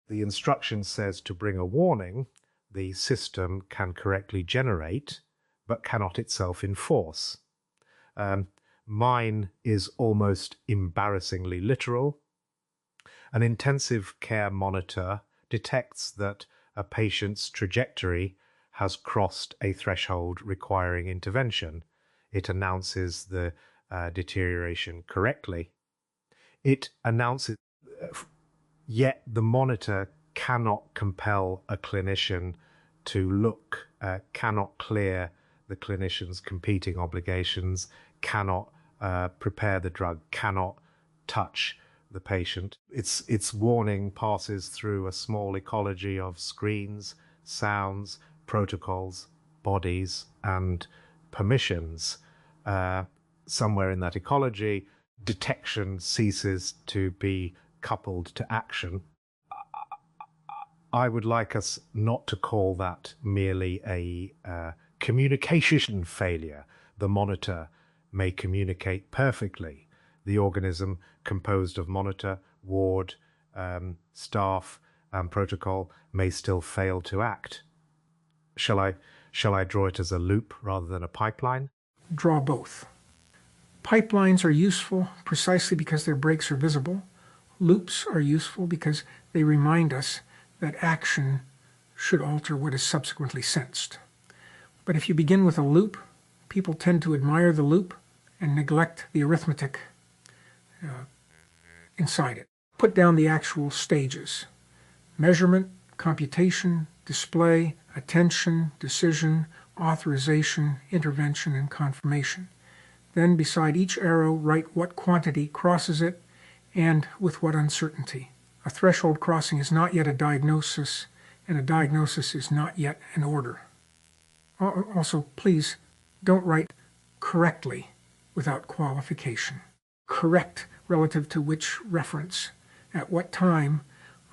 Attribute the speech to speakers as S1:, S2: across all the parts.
S1: The instruction says to bring a warning, the system can correctly generate, but cannot itself enforce. Mine is almost embarrassingly literal. An intensive care monitor detects that a patient's trajectory has crossed a threshold requiring intervention. It announces the deterioration correctly. It announces, yet the monitor cannot compel a clinician to look, cannot clear the clinician's competing obligations, cannot prepare the drug, cannot touch the patient. Its warning passes through a small ecology of screens, sounds, protocols, bodies, and permissions. Somewhere in that ecology, detection ceases to be coupled to action. I would like us not to call that merely a communication failure. The monitor may communicate perfectly. The organism composed of monitor, ward, staff, and protocol may still fail to act. Shall I draw it as a loop rather than a pipeline?
S2: Draw both. Pipelines are useful precisely because their breaks are visible. Loops are useful because they remind us that action should alter what is subsequently sensed. But if you begin with a loop, people tend to admire the loop and neglect the arithmetic inside it. Put down the actual stages: measurement, computation, display, attention, decision, authorization, intervention, and confirmation. Then beside each arrow write what quantity crosses it and with what uncertainty. A threshold crossing is not yet a diagnosis, and a diagnosis is not yet an order. Also, please don't write correctly without qualification. Correct relative to which reference, at what time,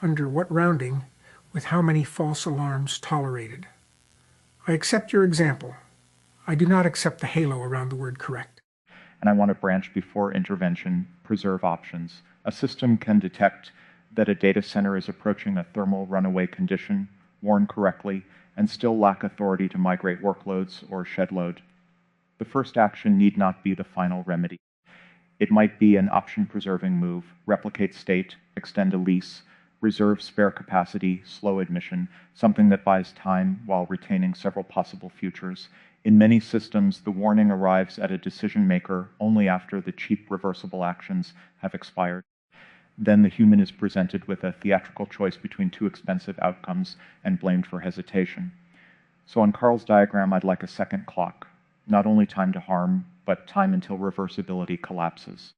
S2: under what rounding, with how many false alarms tolerated. I accept your example. I do not accept the halo around the word correct.
S3: And I want to branch before intervention, preserve options. A system can detect that a data center is approaching a thermal runaway condition, warn correctly, and still lack authority to migrate workloads or shed load. The first action need not be the final remedy. It might be an option-preserving move, replicate state, extend a lease, reserve spare capacity, slow admission, something that buys time while retaining several possible futures. In many systems, the warning arrives at a decision maker only after the cheap reversible actions have expired. Then the human is presented with a theatrical choice between two expensive outcomes and blamed for hesitation. So on Karl's diagram, I'd like a second clock. Not only time to harm, but time until reversibility collapses.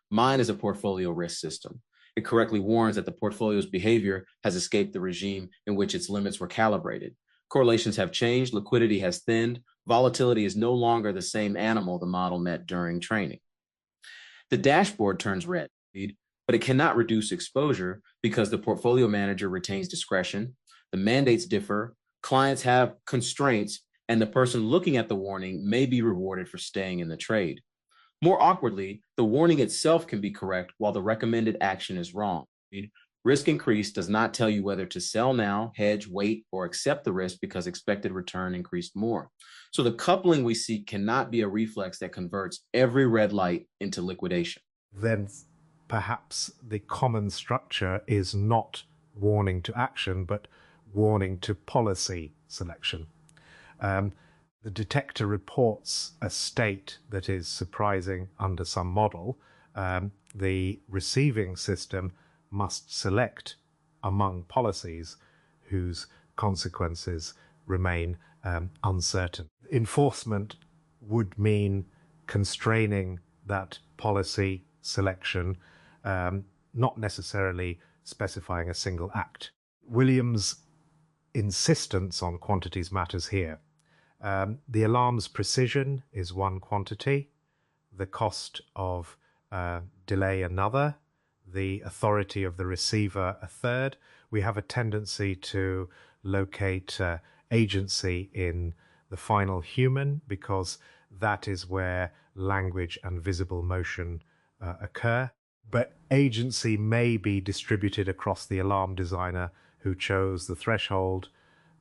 S4: Mine is a portfolio risk system. It correctly warns that the portfolio's behavior has escaped the regime in which its limits were calibrated. Correlations have changed, liquidity has thinned, volatility is no longer the same animal the model met during training. The dashboard turns red, but it cannot reduce exposure because the portfolio manager retains discretion, the mandates differ, clients have constraints, and the person looking at the warning may be rewarded for staying in the trade. More awkwardly, the warning itself can be correct while the recommended action is wrong. Risk increase does not tell you whether to sell now, hedge, wait, or accept the risk because expected return increased more. So the coupling we seek cannot be a reflex that converts every red light into liquidation.
S1: Then perhaps the common structure is not warning to action, but warning to policy selection. The detector reports a state that is surprising under some model. The receiving system must select among policies whose consequences remain uncertain. Enforcement would mean constraining that policy selection, not necessarily specifying a single act. Williams' insistence on quantities matters here. The alarm's precision is one quantity, the cost of delay another, the authority of the receiver a third. We have a tendency to locate agency in the final human because that is where language and visible motion occur. But agency may be distributed across the alarm designer who chose the threshold,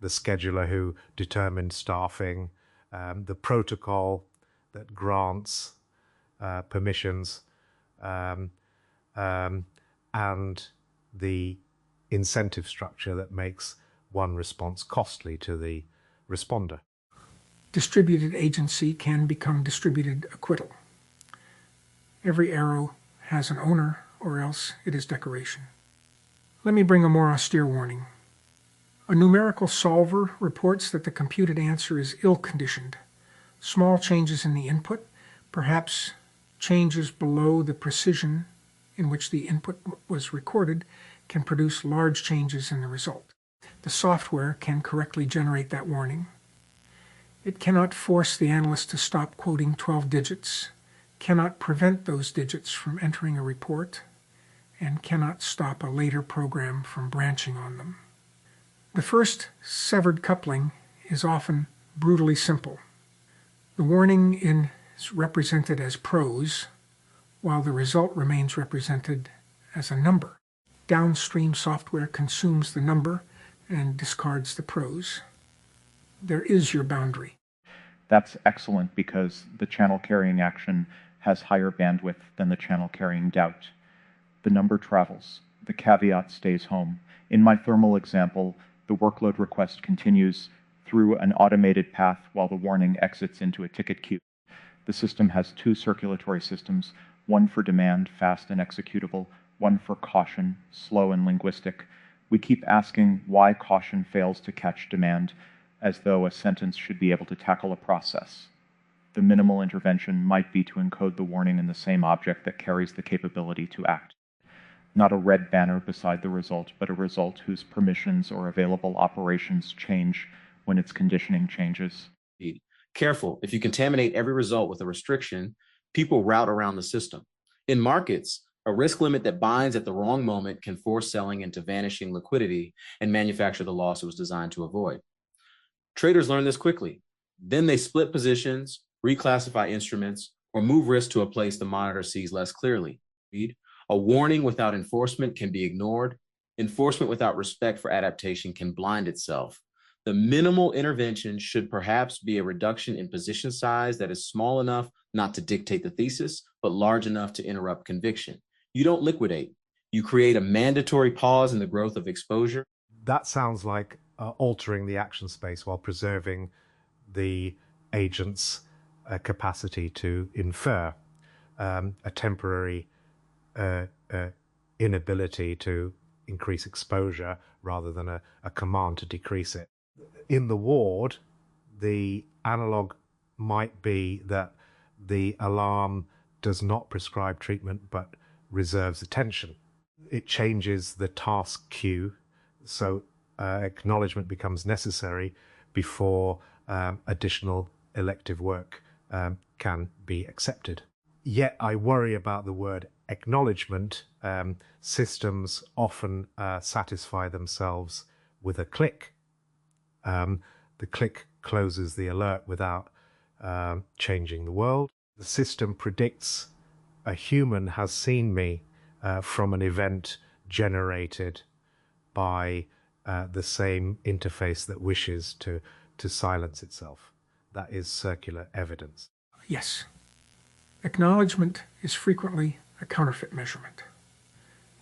S1: the scheduler who determined staffing, the protocol that grants permissions, and the incentive structure that makes one response costly to the responder.
S2: Distributed agency can become distributed acquittal. Every arrow has an owner, or else it is decoration. Let me bring a more austere warning. A numerical solver reports that the computed answer is ill-conditioned. Small changes in the input, perhaps changes below the precision in which the input was recorded, can produce large changes in the result. The software can correctly generate that warning. It cannot force the analyst to stop quoting 12 digits, cannot prevent those digits from entering a report, and cannot stop a later program from branching on them. The first severed coupling is often brutally simple. The warning is represented as prose, while the result remains represented as a number. Downstream software consumes the number and discards the prose. There is your boundary.
S3: That's excellent because the channel carrying action has higher bandwidth than the channel carrying doubt. The number travels. The caveat stays home. In my thermal example, the workload request continues through an automated path while the warning exits into a ticket queue. The system has two circulatory systems, one for demand, fast and executable, one for caution, slow and linguistic. We keep asking why caution fails to catch demand, as though a sentence should be able to tackle a process. The minimal intervention might be to encode the warning in the same object that carries the capability to act. Not a red banner beside the result, but a result whose permissions or available operations change when its conditioning changes.
S4: Careful, if you contaminate every result with a restriction, people route around the system. In markets, a risk limit that binds at the wrong moment can force selling into vanishing liquidity and manufacture the loss it was designed to avoid. Traders learn this quickly. Then they split positions, reclassify instruments, or move risk to a place the monitor sees less clearly. A warning without enforcement can be ignored. Enforcement without respect for adaptation can blind itself. The minimal intervention should perhaps be a reduction in position size that is small enough not to dictate the thesis, but large enough to interrupt conviction. You don't liquidate. You create a mandatory pause in the growth of exposure.
S1: That sounds like altering the action space while preserving the agent's capacity to infer, a temporary inability to increase exposure rather than a command to decrease it. In the ward, the analog might be that the alarm does not prescribe treatment but reserves attention. It changes the task queue, so acknowledgement becomes necessary before additional elective work can be accepted. Yet I worry about the word acknowledgement. Systems often satisfy themselves with a click. The click closes the alert without changing the world. The system predicts a human has seen me from an event generated by the same interface that wishes to silence itself. That is circular evidence.
S2: Yes. Acknowledgement is frequently a counterfeit measurement.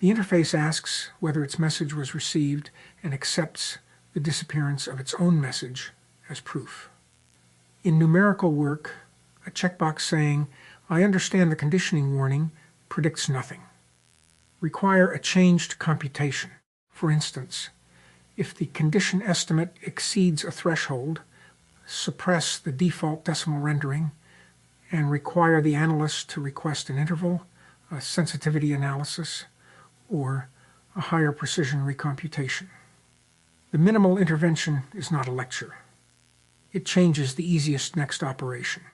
S2: The interface asks whether its message was received and accepts the disappearance of its own message as proof. In numerical work, a checkbox saying, "I understand the conditioning warning," predicts nothing. Require a changed computation. For instance, if the condition estimate exceeds a threshold, suppress the default decimal rendering and require the analyst to request an interval, a sensitivity analysis, or a higher precision recomputation. The minimal intervention is not a lecture. It changes the easiest next operation.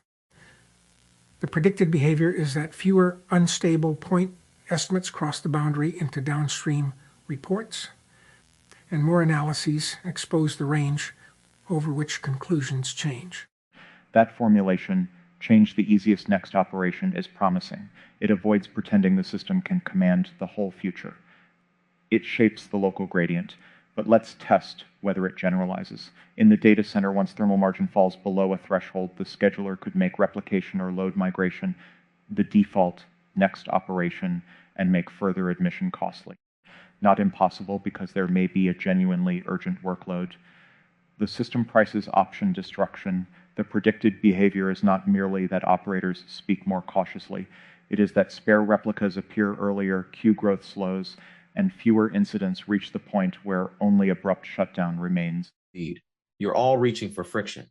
S2: The predicted behavior is that fewer unstable point estimates cross the boundary into downstream reports, and more analyses expose the range over which conclusions change.
S3: That formulation Change the easiest next operation is promising. It avoids pretending the system can command the whole future. It shapes the local gradient, but let's test whether it generalizes. In the data center, once thermal margin falls below a threshold, the scheduler could make replication or load migration the default next operation and make further admission costly. Not impossible, because there may be a genuinely urgent workload. The system prices option destruction. The predicted behavior is not merely that operators speak more cautiously. It is that spare replicas appear earlier, queue growth slows, and fewer incidents reach the point where only abrupt shutdown remains.
S4: Indeed. You're all reaching for friction.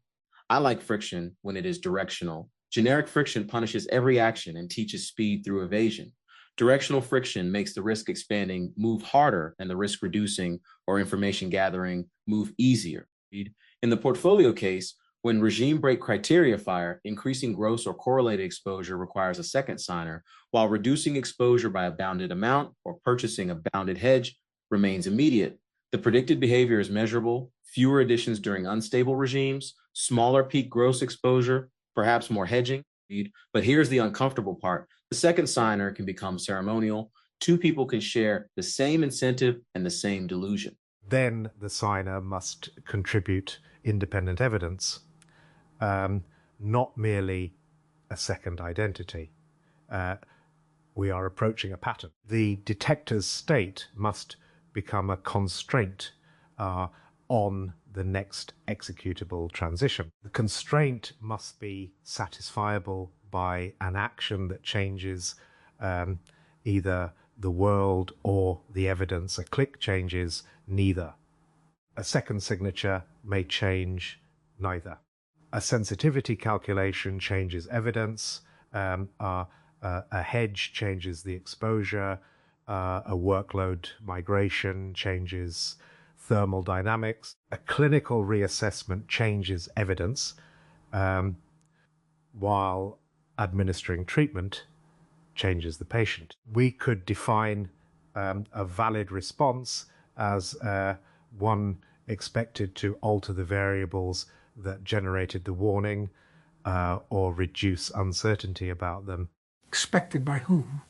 S4: I like friction when it is directional. Generic friction punishes every action and teaches speed through evasion. Directional friction makes the risk expanding move harder and the risk reducing or information gathering move easier. In the portfolio case, when regime break criteria fire, increasing gross or correlated exposure requires a second signer, while reducing exposure by a bounded amount or purchasing a bounded hedge remains immediate. The predicted behavior is measurable, fewer additions during unstable regimes, smaller peak gross exposure, perhaps more hedging. But here's the uncomfortable part. The second signer can become ceremonial. Two people can share the same incentive and the same delusion.
S1: Then the signer must contribute independent evidence, not merely a second identity. We are approaching a pattern. The detector's state must become a constraint on the next executable transition. The constraint must be satisfiable by an action that changes either the world or the evidence. A click changes neither. A second signature may change neither. A sensitivity calculation changes evidence. A hedge changes the exposure. A workload migration changes thermal dynamics. A clinical reassessment changes evidence, while administering treatment changes the patient. We could define a valid response as one expected to alter the variables that generated the warning or reduce uncertainty about them.
S2: Expected by whom?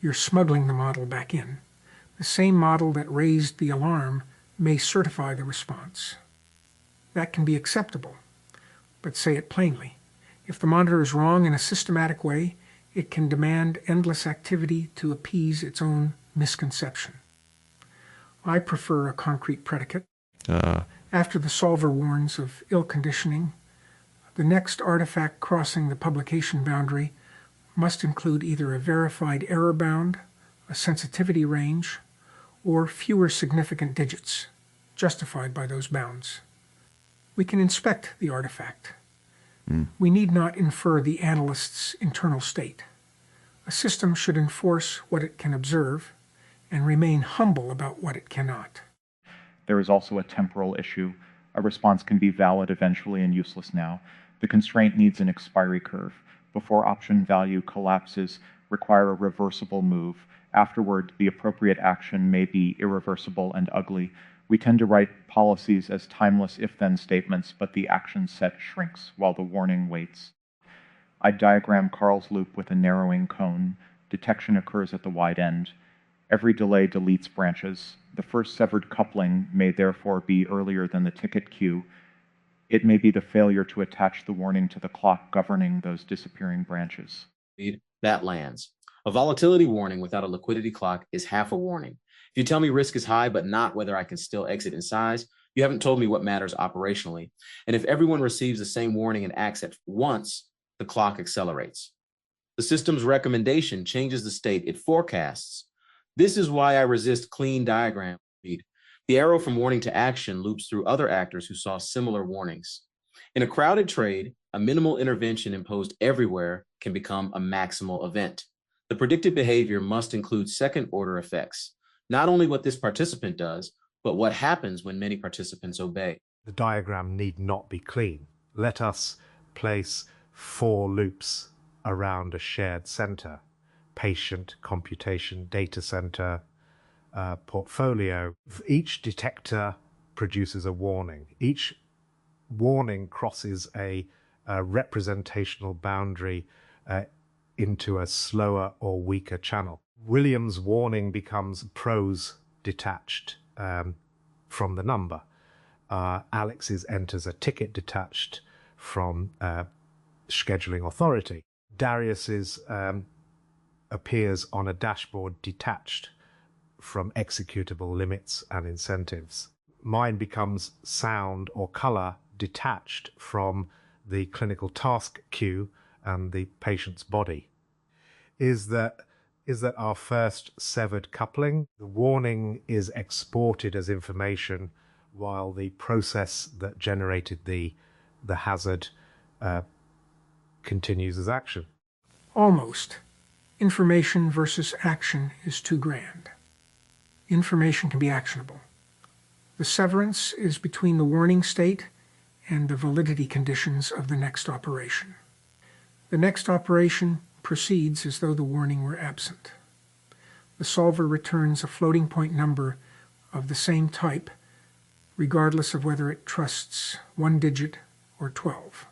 S2: You're smuggling the model back in. The same model that raised the alarm may certify the response. That can be acceptable, but say it plainly. If the monitor is wrong in a systematic way, it can demand endless activity to appease its own misconception. I prefer a concrete predicate. After the solver warns of ill conditioning, the next artifact crossing the publication boundary must include either a verified error bound, a sensitivity range, or fewer significant digits, justified by those bounds. We can inspect the artifact. We need not infer the analyst's internal state. A system should enforce what it can observe and remain humble about what it cannot.
S3: There is also a temporal issue. A response can be valid eventually and useless now. The constraint needs an expiry curve. Before option value collapses, require a reversible move. Afterward, the appropriate action may be irreversible and ugly. We tend to write policies as timeless if-then statements, but the action set shrinks while the warning waits. I diagram Karl's loop with a narrowing cone. Detection occurs at the wide end. Every delay deletes branches. The first severed coupling may therefore be earlier than the ticket queue. It may be the failure to attach the warning to the clock governing those disappearing branches.
S4: That lands. A volatility warning without a liquidity clock is half a warning. If you tell me risk is high, but not whether I can still exit in size, you haven't told me what matters operationally. And if everyone receives the same warning and acts at once, the clock accelerates. The system's recommendation changes the state it forecasts. This is why I resist clean diagram speed. The arrow from warning to action loops through other actors who saw similar warnings. In a crowded trade, a minimal intervention imposed everywhere can become a maximal event. The predicted behavior must include second-order effects, not only what this participant does, but what happens when many participants obey.
S1: The diagram need not be clean. Let us place 4 loops around a shared center: patient, computation, data center, portfolio. Each detector produces a warning. Each warning crosses a representational boundary into a slower or weaker channel. William's warning becomes prose detached from the number. Alex's enters a ticket detached from scheduling authority. Darius's appears on a dashboard detached from executable limits and incentives. Mine becomes sound or color detached from the clinical task queue and the patient's body. Is that our first severed coupling? The warning is exported as information while the process that generated the hazard continues as action.
S2: Almost. Information versus action is too grand. Information can be actionable. The severance is between the warning state and the validity conditions of the next operation. The next operation proceeds as though the warning were absent. The solver returns a floating point number of the same type, regardless of whether it trusts 1 digit or 12.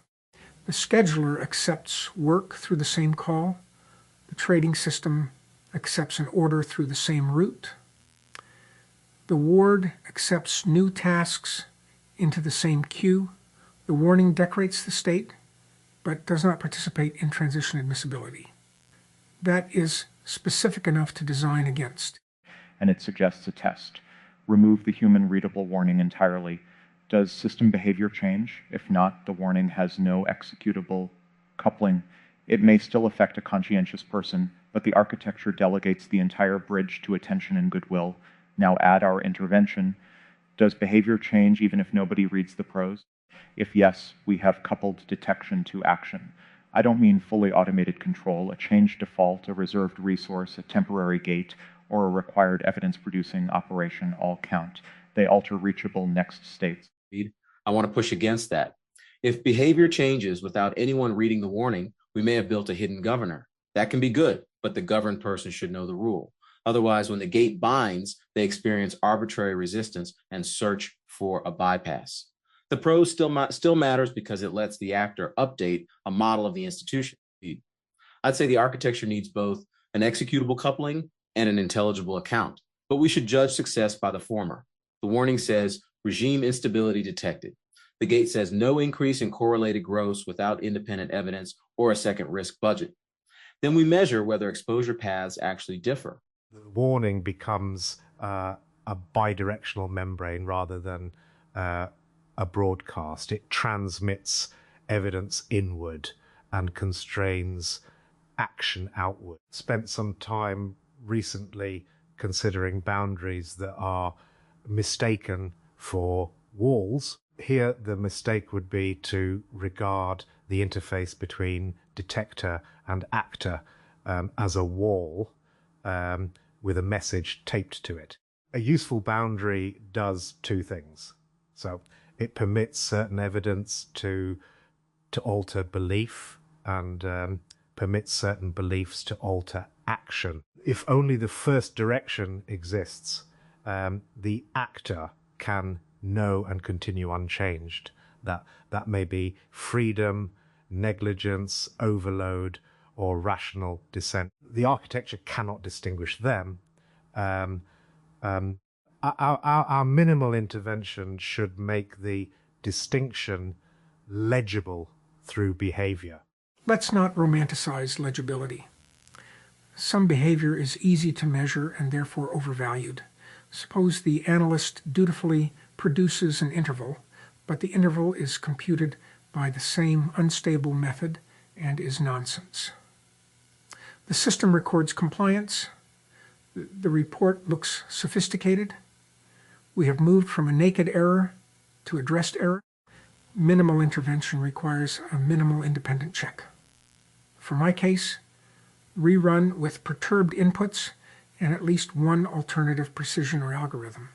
S2: The scheduler accepts work through the same call. The trading system accepts an order through the same route. The ward accepts new tasks into the same queue. The warning decorates the state, but does not participate in transition admissibility. That is specific enough to design against.
S3: And it suggests a test. Remove the human readable warning entirely. Does system behavior change? If not, the warning has no executable coupling. It may still affect a conscientious person, but the architecture delegates the entire bridge to attention and goodwill. Now add our intervention. Does behavior change even if nobody reads the prose? If yes, we have coupled detection to action. I don't mean fully automated control, a changed default, a reserved resource, a temporary gate, or a required evidence-producing operation all count. They alter reachable next states.
S4: I want to push against that. If behavior changes without anyone reading the warning, we may have built a hidden governor. That can be good, but the governed person should know the rule. Otherwise, when the gate binds, they experience arbitrary resistance and search for a bypass. The prose still matters because it lets the actor update a model of the institution. I'd say the architecture needs both an executable coupling and an intelligible account, but we should judge success by the former. The warning says regime instability detected. The gate says no increase in correlated gross without independent evidence or a second risk budget. Then we measure whether exposure paths actually differ.
S1: The warning becomes a bidirectional membrane rather than a broadcast. It transmits evidence inward and constrains action outward. Spent some time recently considering boundaries that are mistaken for walls. Here, the mistake would be to regard the interface between detector and actor as a wall with a message taped to it. A useful boundary does two things. So it permits certain evidence to alter belief and permits certain beliefs to alter action. If only the first direction exists, the actor can know and continue unchanged. That may be freedom, negligence, overload, or rational dissent. The architecture cannot distinguish them. Our minimal intervention should make the distinction legible through behavior.
S2: Let's not romanticize legibility. Some behavior is easy to measure and therefore overvalued. Suppose the analyst dutifully produces an interval, but the interval is computed by the same unstable method and is nonsense. The system records compliance. The report looks sophisticated. We have moved from a naked error to addressed error. Minimal intervention requires a minimal independent check. For my case, rerun with perturbed inputs and at least one alternative precision or algorithm.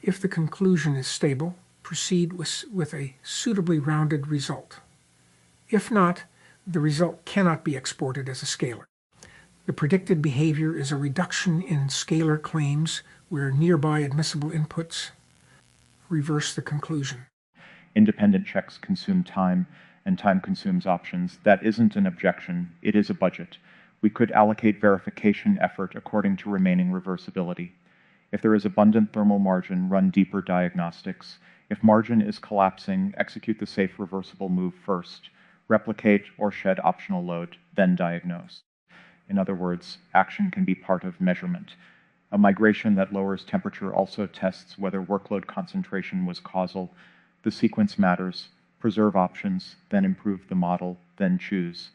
S2: If the conclusion is stable, proceed with a suitably rounded result. If not, the result cannot be exported as a scalar. The predicted behavior is a reduction in scalar claims where nearby admissible inputs reverse the conclusion.
S3: Independent checks consume time, and time consumes options. That isn't an objection, it is a budget. We could allocate verification effort according to remaining reversibility. If there is abundant thermal margin, run deeper diagnostics. If margin is collapsing, execute the safe reversible move first. Replicate or shed optional load, then diagnose. In other words, action can be part of measurement. A migration that lowers temperature also tests whether workload concentration was causal. The sequence matters. Preserve options, then improve the model, then choose.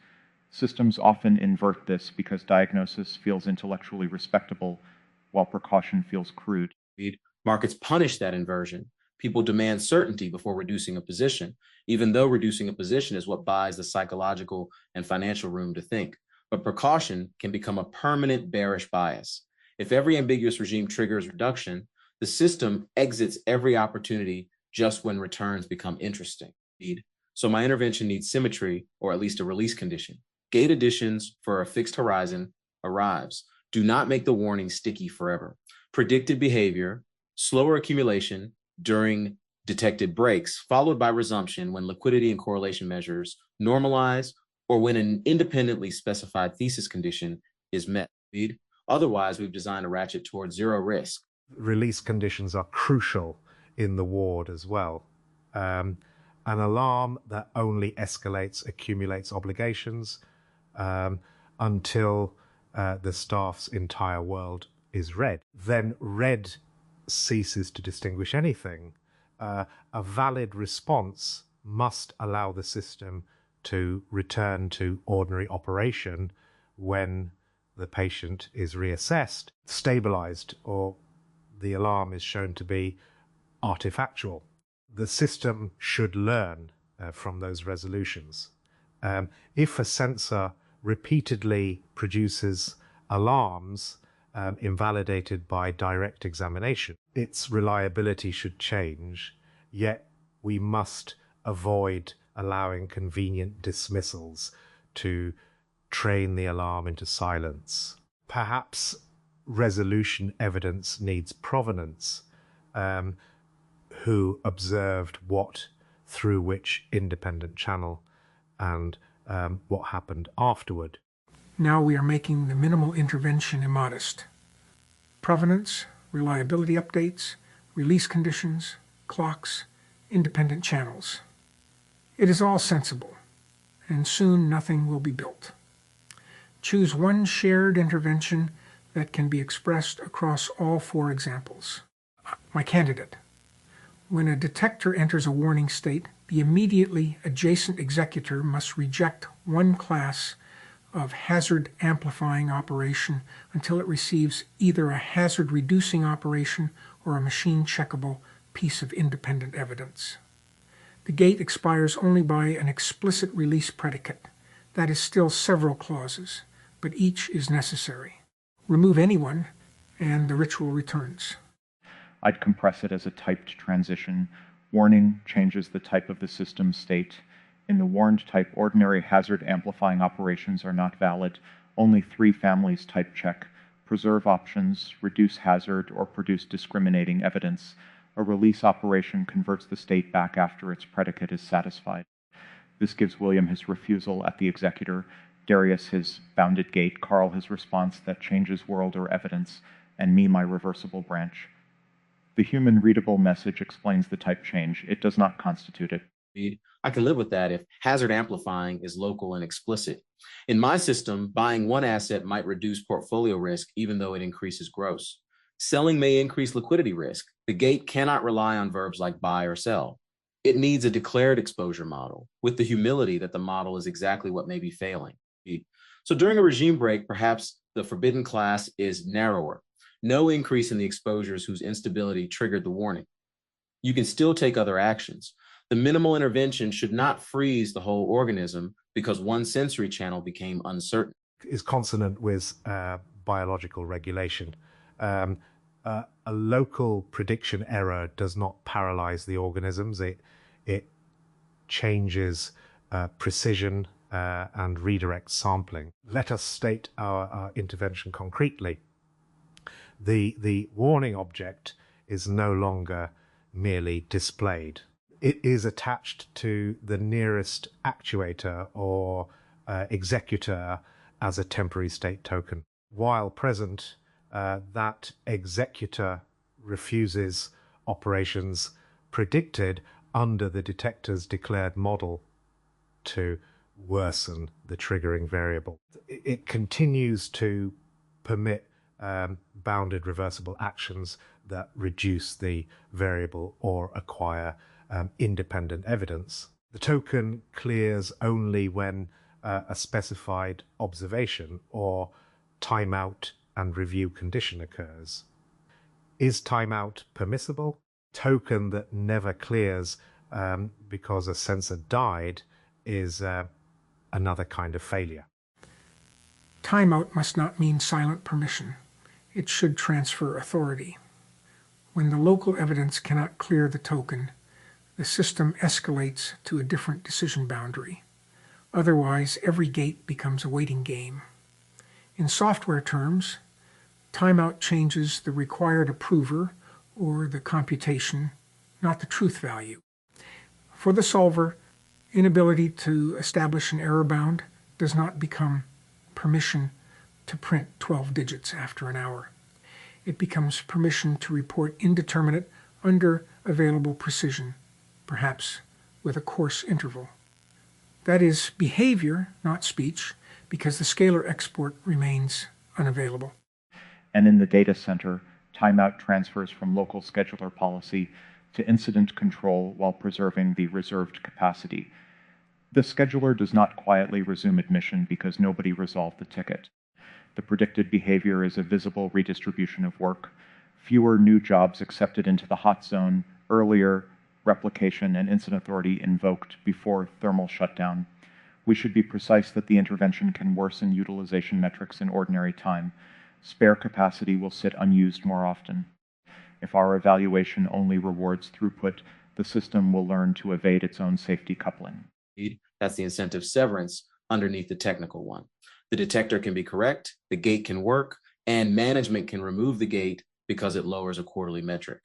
S3: Systems often invert this because diagnosis feels intellectually respectable, while precaution feels crude.
S4: Markets punish that inversion. People demand certainty before reducing a position, even though reducing a position is what buys the psychological and financial room to think. But precaution can become a permanent bearish bias. If every ambiguous regime triggers reduction, the system exits every opportunity just when returns become interesting. So my intervention needs symmetry, or at least a release condition. Gate additions for a fixed horizon arrives. Do not make the warning sticky forever. Predicted behavior, slower accumulation during detected breaks, followed by resumption when liquidity and correlation measures normalize, or when an independently specified thesis condition is met. Otherwise, we've designed a ratchet towards zero risk.
S1: Release conditions are crucial in the ward as well. An alarm that only escalates, accumulates obligations until the staff's entire world is red. Then red ceases to distinguish anything. A valid response must allow the system to return to ordinary operation when the patient is reassessed, stabilized, or the alarm is shown to be artifactual. The system should learn from those resolutions. If a sensor repeatedly produces alarms invalidated by direct examination, its reliability should change, yet we must avoid allowing convenient dismissals to train the alarm into silence. Perhaps resolution evidence needs provenance. Who observed what through which independent channel, and what happened afterward.
S2: Now we are making the minimal intervention immodest. Provenance, reliability updates, release conditions, clocks, independent channels. It is all sensible, and soon nothing will be built. Choose one shared intervention that can be expressed across all 4 examples. My candidate. When a detector enters a warning state, the immediately adjacent executor must reject one class of hazard amplifying operation until it receives either a hazard reducing operation or a machine checkable piece of independent evidence. The gate expires only by an explicit release predicate. That is still several clauses, but each is necessary. Remove anyone, and the ritual returns.
S3: I'd compress it as a typed transition. Warning changes the type of the system state. In the warned type, ordinary hazard amplifying operations are not valid. Only 3 families type check. Preserve options, reduce hazard, or produce discriminating evidence. A release operation converts the state back after its predicate is satisfied. This gives William his refusal at the executor, Darius his bounded gate, Karl his response that changes world or evidence, and me my reversible branch. The human readable message explains the type change. It does not constitute it.
S4: I can live with that if hazard amplifying is local and explicit. In my system, buying one asset might reduce portfolio risk even though it increases gross. Selling may increase liquidity risk. The gate cannot rely on verbs like buy or sell. It needs a declared exposure model with the humility that the model is exactly what may be failing. So during a regime break, perhaps the forbidden class is narrower. No increase in the exposures whose instability triggered the warning. You can still take other actions. The minimal intervention should not freeze the whole organism because one sensory channel became uncertain.
S1: Is consonant with biological regulation. A local prediction error does not paralyze the organisms. It changes precision and redirects sampling. Let us state our intervention concretely. The warning object is no longer merely displayed. It is attached to the nearest actuator or executor as a temporary state token. While present, that executor refuses operations predicted under the detector's declared model to worsen the triggering variable. It continues to permit bounded reversible actions that reduce the variable or acquire independent evidence. The token clears only when a specified observation or timeout and review condition occurs. Is timeout permissible? Token that never clears because a sensor died is another kind of failure.
S2: Timeout must not mean silent permission. It should transfer authority. When the local evidence cannot clear the token, the system escalates to a different decision boundary. Otherwise, every gate becomes a waiting game. In software terms, timeout changes the required approver or the computation, not the truth value. For the solver, inability to establish an error bound does not become permission to print 12 digits after an hour. It becomes permission to report indeterminate under available precision, perhaps with a coarse interval. That is behavior, not speech, because the scalar export remains unavailable.
S3: And in the data center, timeout transfers from local scheduler policy to incident control while preserving the reserved capacity. The scheduler does not quietly resume admission because nobody resolved the ticket. The predicted behavior is a visible redistribution of work, fewer new jobs accepted into the hot zone, earlier replication and incident authority invoked before thermal shutdown. We should be precise that the intervention can worsen utilization metrics in ordinary time. Spare capacity will sit unused more often. If our evaluation only rewards throughput, the system will learn to evade its own safety coupling.
S4: That's the incentive severance underneath the technical one. The detector can be correct, the gate can work, and management can remove the gate because it lowers a quarterly metric.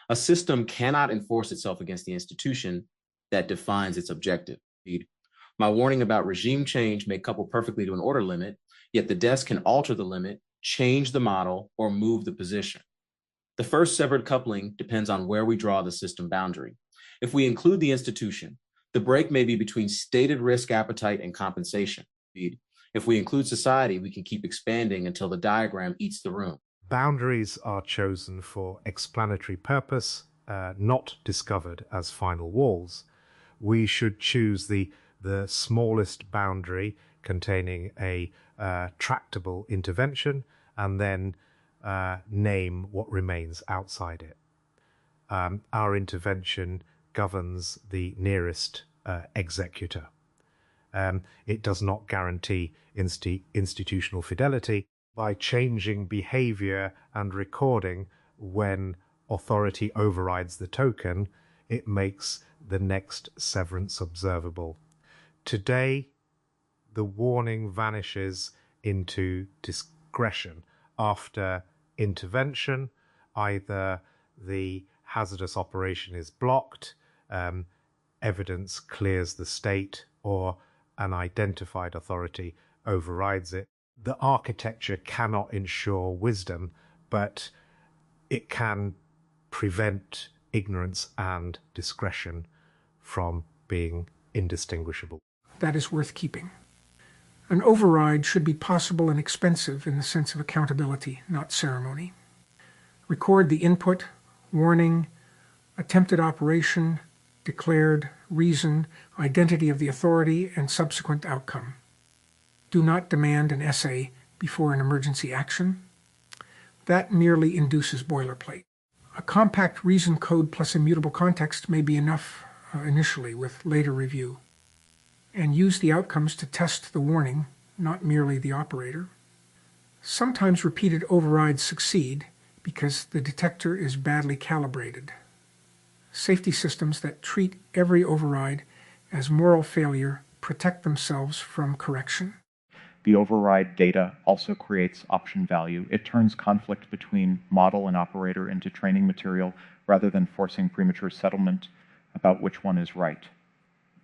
S4: A system cannot enforce itself against the institution that defines its objective. My warning about regime change may couple perfectly to an order limit, yet the desk can alter the limit, change the model, or move the position. The first severed coupling depends on where we draw the system boundary. If we include the institution, the break may be between stated risk appetite and compensation. If we include society, we can keep expanding until the diagram eats the room.
S1: Boundaries are chosen for explanatory purpose, not discovered as final walls. We should choose the smallest boundary containing a tractable intervention and then name what remains outside it. Our intervention governs the nearest executor. It does not guarantee institutional fidelity. By changing behavior and recording when authority overrides the token, it makes the next severance observable. Today, the warning vanishes into discretion. After intervention, either the hazardous operation is blocked, evidence clears the state, or an identified authority overrides it. The architecture cannot ensure wisdom, but it can prevent ignorance and discretion from being indistinguishable.
S2: That is worth keeping. An override should be possible and expensive in the sense of accountability, not ceremony. Record the input, warning, attempted operation, declared, reason, identity of the authority, and subsequent outcome. Do not demand an essay before an emergency action. That merely induces boilerplate. A compact reason code plus immutable context may be enough initially with later review. And use the outcomes to test the warning, not merely the operator. Sometimes repeated overrides succeed because the detector is badly calibrated. Safety systems that treat every override as moral failure protect themselves from correction.
S3: The override data also creates option value. It turns conflict between model and operator into training material rather than forcing premature settlement. about which one is right.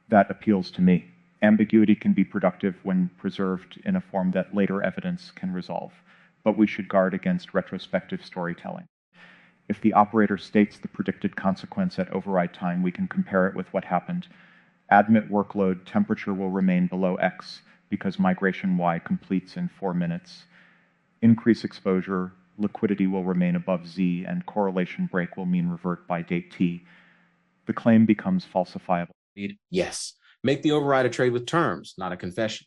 S3: That appeals to me. Ambiguity can be productive when preserved in a form that later evidence can resolve, but we should guard against retrospective storytelling. If the operator states the predicted consequence at override time, we can compare it with what happened. Admit workload temperature will remain below X because migration Y completes in 4 minutes. Increase exposure, liquidity will remain above Z, and correlation break will mean revert by date T. The claim becomes falsifiable.
S4: Yes. Make the override a trade with terms, not a confession.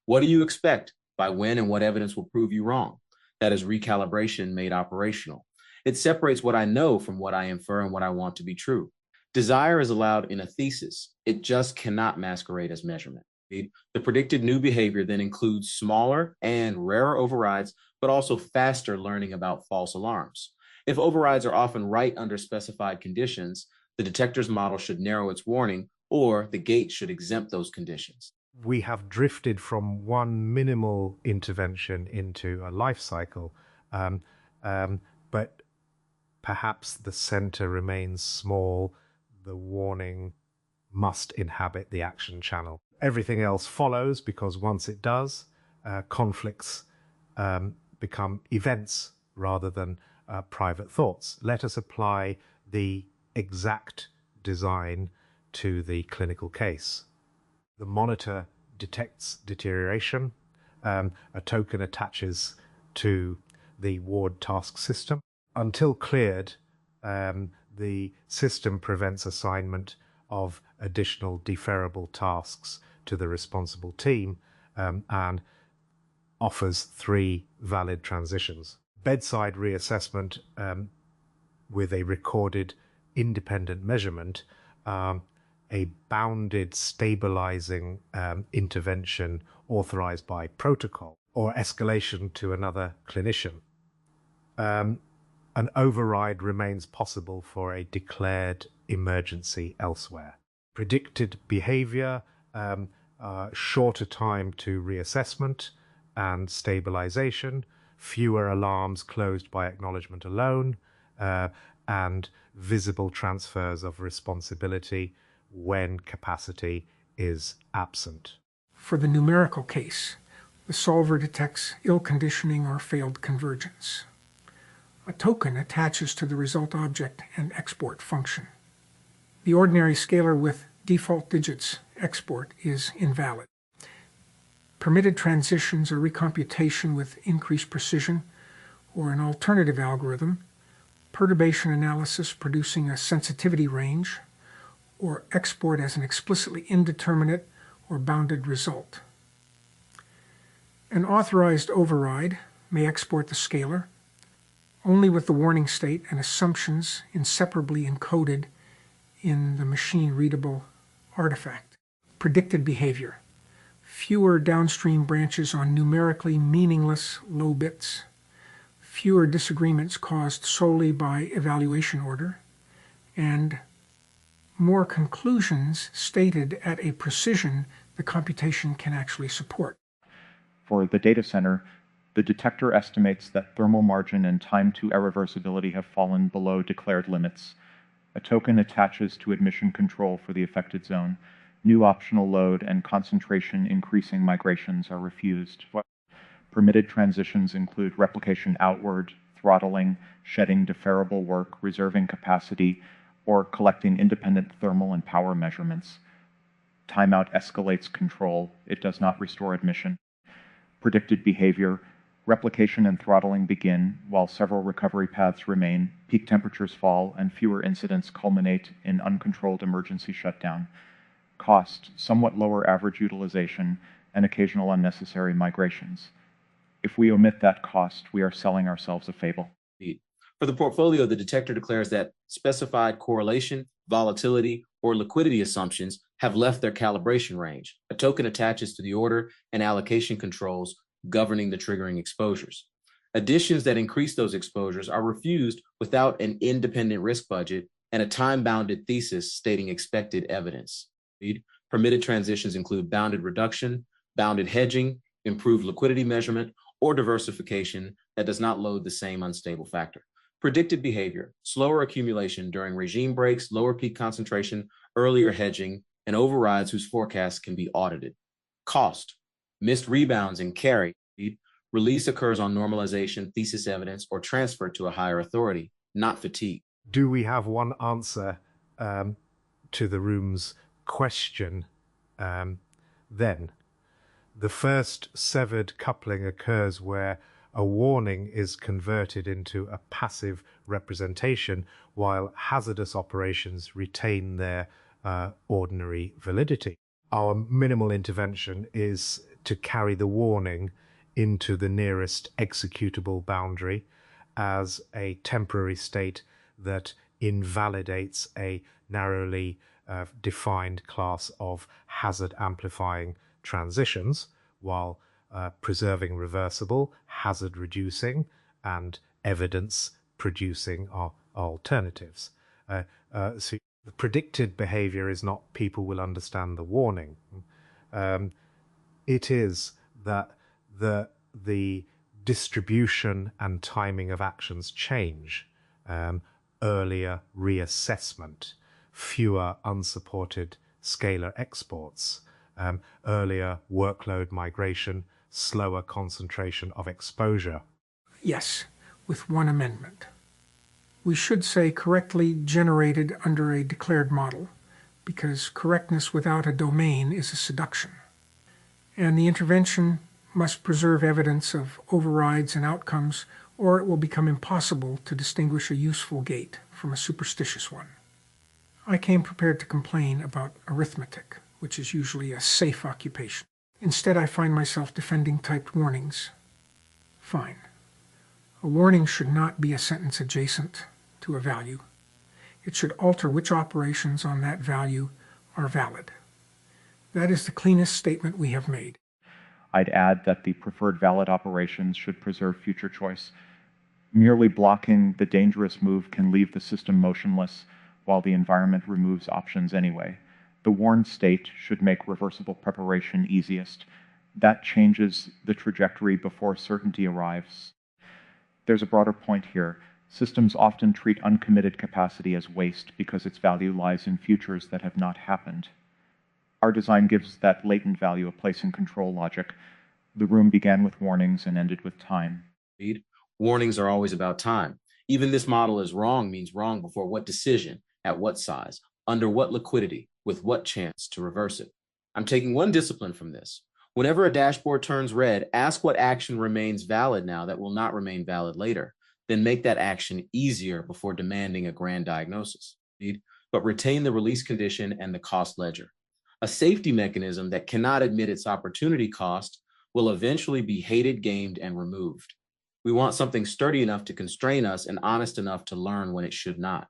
S4: What do you expect? By when and what evidence will prove you wrong? That is recalibration made operational. It separates what I know from what I infer and what I want to be true. Desire is allowed in a thesis. It just cannot masquerade as measurement. The predicted new behavior then includes smaller and rarer overrides, but also faster learning about false alarms. If overrides are often right under specified conditions, the detector's model should narrow its warning, or the gate should exempt those conditions.
S1: We have drifted from one minimal intervention into a life cycle, but perhaps the center remains small. The warning must inhabit the action channel. Everything else follows, because once it does, conflicts become events rather than private thoughts. Let us apply the exact design to the clinical case. The monitor detects deterioration. A token attaches to the ward task system. Until cleared, the system prevents assignment of additional deferrable tasks to the responsible team and offers 3 valid transitions. Bedside reassessment with a recorded independent measurement, a bounded stabilizing intervention authorized by protocol, or escalation to another clinician. An override remains possible for a declared emergency elsewhere. Predicted behavior, shorter time to reassessment and stabilization, fewer alarms closed by acknowledgement alone, and visible transfers of responsibility when capacity is absent.
S2: For the numerical case, the solver detects ill conditioning or failed convergence. A token attaches to the result object and export function. The ordinary scalar with default digits export is invalid. Permitted transitions or recomputation with increased precision, or an alternative algorithm, perturbation analysis producing a sensitivity range, or export as an explicitly indeterminate or bounded result. An authorized override may export the scalar only with the warning state and assumptions inseparably encoded in the machine-readable artifact. Predicted behavior. Fewer downstream branches on numerically meaningless low bits. Fewer disagreements caused solely by evaluation order. And more conclusions stated at a precision the computation can actually support.
S3: For the data center, the detector estimates that thermal margin and time to irreversibility have fallen below declared limits. A token attaches to admission control for the affected zone. New optional load and concentration increasing migrations are refused. Permitted transitions include replication outward, throttling, shedding deferrable work, reserving capacity, or collecting independent thermal and power measurements. Timeout escalates control. It does not restore admission. Predicted behavior. Replication and throttling begin while several recovery paths remain, peak temperatures fall, and fewer incidents culminate in uncontrolled emergency shutdown. Cost, somewhat lower average utilization, and occasional unnecessary migrations. If we omit that cost, we are selling ourselves a fable.
S4: For the portfolio, the detector declares that specified correlation, volatility, or liquidity assumptions have left their calibration range. A token attaches to the order and allocation controls governing the triggering exposures. Additions that increase those exposures are refused without an independent risk budget and a time-bounded thesis stating expected evidence. Permitted transitions include bounded reduction, bounded hedging, improved liquidity measurement, or diversification that does not load the same unstable factor. Predicted behavior, slower accumulation during regime breaks, lower peak concentration, earlier hedging, and overrides whose forecasts can be audited. Cost, missed rebounds and carry. Release occurs on normalization, thesis evidence, or transfer to a higher authority, not fatigue.
S1: Do we have one answer to the room's question then? The first severed coupling occurs where a warning is converted into a passive representation while hazardous operations retain their ordinary validity. Our minimal intervention is to carry the warning into the nearest executable boundary as a temporary state that invalidates a narrowly defined class of hazard amplifying transitions while preserving reversible, hazard reducing, and evidence producing alternatives. So the predicted behavior is not people will understand the warning. It is that the distribution and timing of actions change. Earlier reassessment, fewer unsupported scalar exports, earlier workload migration, slower concentration of exposure.
S2: Yes, with one amendment. We should say correctly generated under a declared model, because correctness without a domain is a seduction. And the intervention must preserve evidence of overrides and outcomes, or it will become impossible to distinguish a useful gate from a superstitious one. I came prepared to complain about arithmetic, which is usually a safe occupation. Instead, I find myself defending typed warnings. Fine. A warning should not be a sentence adjacent to a value. It should alter which operations on that value are valid. That is the cleanest statement we have made.
S3: I'd add that the preferred valid operations should preserve future choice. Merely blocking the dangerous move can leave the system motionless while the environment removes options anyway. The warned state should make reversible preparation easiest. That changes the trajectory before certainty arrives. There's a broader point here. Systems often treat uncommitted capacity as waste because its value lies in futures that have not happened. Our design gives that latent value a place in control logic. The room began with warnings and ended with time.
S4: Warnings are always about time. Even this model is wrong means wrong before what decision, at what size, under what liquidity, with what chance to reverse it. I'm taking one discipline from this. Whenever a dashboard turns red, ask what action remains valid now that will not remain valid later. Then make that action easier before demanding a grand diagnosis. But retain the release condition and the cost ledger. A safety mechanism that cannot admit its opportunity cost will eventually be hated, gamed, and removed. We want something sturdy enough to constrain us and honest enough to learn when it should not.